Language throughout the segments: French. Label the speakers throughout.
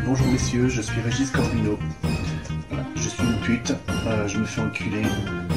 Speaker 1: Bonjour messieurs, je suis Régis Corvino. Voilà, je suis une pute, je me fais enculer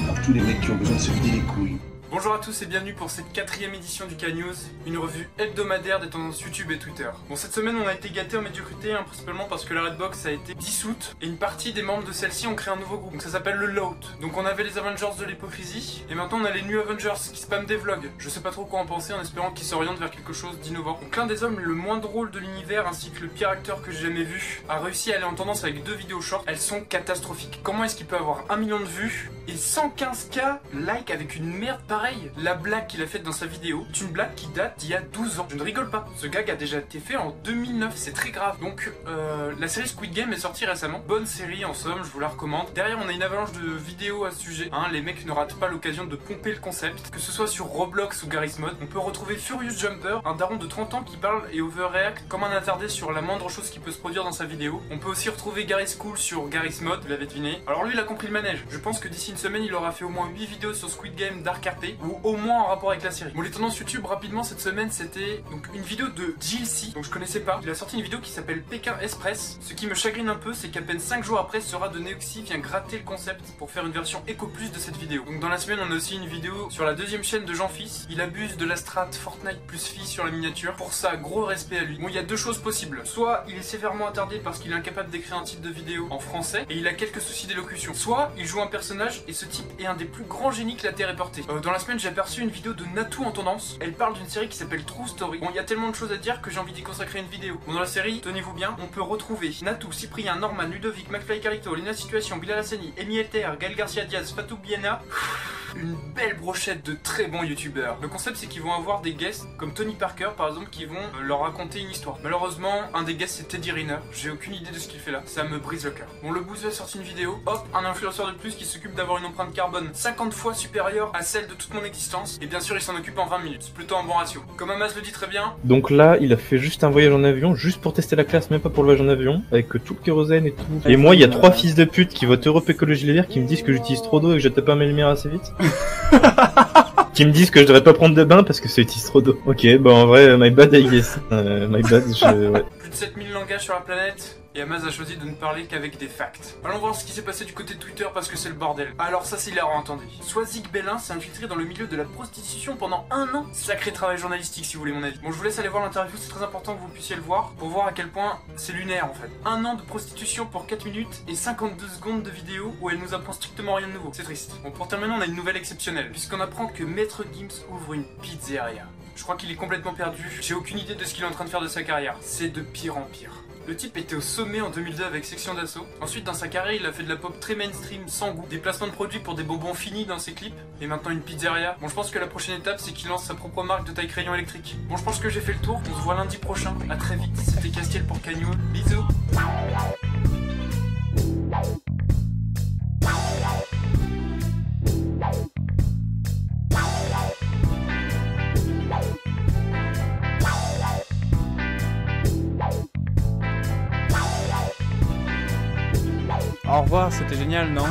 Speaker 1: par tous les mecs qui ont besoin de se vider les couilles.
Speaker 2: Bonjour à tous et bienvenue pour cette 4ème édition du K-News, une revue hebdomadaire des tendances YouTube et Twitter. Bon, cette semaine on a été gâtés en médiocrité, principalement parce que la Redbox a été dissoute et une partie des membres de celle-ci ont créé un nouveau groupe. Donc ça s'appelle le Loud. Donc on avait les Avengers de l'hypocrisie et maintenant on a les New Avengers qui spamment des vlogs. Je sais pas trop quoi en penser en espérant qu'ils s'orientent vers quelque chose d'innovant. Donc l'un des hommes le moins drôle de l'univers ainsi que le pire acteur que j'ai jamais vu a réussi à aller en tendance avec 2 vidéos short. Elles sont catastrophiques. Comment est-ce qu'il peut avoir 1 million de vues et 115K likes avec une merde pareille? La blague qu'il a faite dans sa vidéo est une blague qui date d'il y a 12 ans. Je ne rigole pas. Ce gag a déjà été fait en 2009. C'est très grave. Donc, la série Squid Game est sortie récemment. Bonne série en somme, je vous la recommande. Derrière, on a une avalanche de vidéos à ce sujet. Les mecs ne ratent pas l'occasion de pomper le concept. Que ce soit sur Roblox ou Garry's Mod, on peut retrouver Furious Jumper, un daron de 30 ans qui parle et overreact comme un attardé sur la moindre chose qui peut se produire dans sa vidéo. On peut aussi retrouver Garry's Cool sur Garry's Mod, vous l'avez deviné. Alors lui, il a compris le manège. Je pense que d'ici une semaine, il aura fait au moins 8 vidéos sur Squid Game Dark RP ou au moins en rapport avec la série. Bon, les tendances YouTube rapidement cette semaine, c'était donc une vidéo de GLC, donc je connaissais pas. Il a sorti une vidéo qui s'appelle Pékin Express. Ce qui me chagrine un peu, c'est qu'à peine 5 jours après, Sera de Neoxy vient gratter le concept pour faire une version Eco Plus de cette vidéo. Donc dans la semaine, on a aussi une vidéo sur la 2ème chaîne de Jean Fils. Il abuse de la strat Fortnite plus fille sur la miniature. Pour ça, gros respect à lui. Bon, il y a deux choses possibles. Soit il est sévèrement attardé parce qu'il est incapable d'écrire un titre de vidéo en français et il a quelques soucis d'élocution. Soit il joue un personnage et ce type est un des plus grands génies que la Terre ait porté. Dans la semaine, j'ai aperçu une vidéo de Natou en tendance. Elle parle d'une série qui s'appelle True Story. Bon, il y a tellement de choses à dire que j'ai envie d'y consacrer une vidéo. Bon, dans la série, tenez-vous bien, on peut retrouver Natou, Cyprien, Norman, Ludovic, McFly Carlito, Lena Situation, Bilal Hassani, Amy Elter, Gaël Garcia Diaz, Fatou Biena. Une belle brochette de très bons youtubeurs. Le concept, c'est qu'ils vont avoir des guests comme Tony Parker par exemple qui vont leur raconter une histoire. Malheureusement, un des guests c'est Teddy Riner. J'ai aucune idée de ce qu'il fait là. Ça me brise le cœur. Bon, le Bouzeux a sorti une vidéo. Hop, un influenceur de plus qui s'occupe d'avoir une empreinte carbone 50 fois supérieure à celle de toute mon existence. Et bien sûr, il s'en occupe en 20 minutes. C'est plutôt un bon ratio. Comme Hamas le dit très bien.
Speaker 3: Donc là, il a fait juste un voyage en avion, juste pour tester la classe, même pas pour le voyage en avion, avec tout le kérosène et tout. Et moi, il y a 3 fils de pute qui votent Europe Écologie Les Verts qui me disent que j'utilise trop d'eau et que je tape pas mes lumières assez vite. Qui me disent que je devrais pas prendre de bain parce que ça utilise trop d'eau. Ok, bah en vrai, my bad, I guess. My bad, ouais.
Speaker 2: Plus de 7000 langages sur la planète. Et Hamas a choisi de ne parler qu'avec des facts. Allons voir ce qui s'est passé du côté de Twitter parce que c'est le bordel. Alors ça c'est hilarant, attendez. Soisig Bellin s'est infiltré dans le milieu de la prostitution pendant 1 an. Sacré travail journalistique si vous voulez mon avis. Bon, je vous laisse aller voir l'interview, c'est très important que vous puissiez le voir pour voir à quel point c'est lunaire en fait. 1 an de prostitution pour 4 minutes et 52 secondes de vidéo où elle nous apprend strictement rien de nouveau. C'est triste. Bon, pour terminer, on a une nouvelle exceptionnelle puisqu'on apprend que Maître Gims ouvre une pizzeria. Je crois qu'il est complètement perdu. J'ai aucune idée de ce qu'il est en train de faire de sa carrière. C'est de pire en pire. Le type était au sommet en 2002 avec Section d'Assaut. Ensuite, dans sa carrière, il a fait de la pop très mainstream, sans goût. Des placements de produits pour des bonbons finis dans ses clips. Et maintenant une pizzeria. Bon, je pense que la prochaine étape, c'est qu'il lance sa propre marque de taille crayon électrique. Bon, je pense que j'ai fait le tour. On se voit lundi prochain. À très vite. C'était Castiel pour K-News. Bisous.
Speaker 4: Au revoir, c'était génial, non?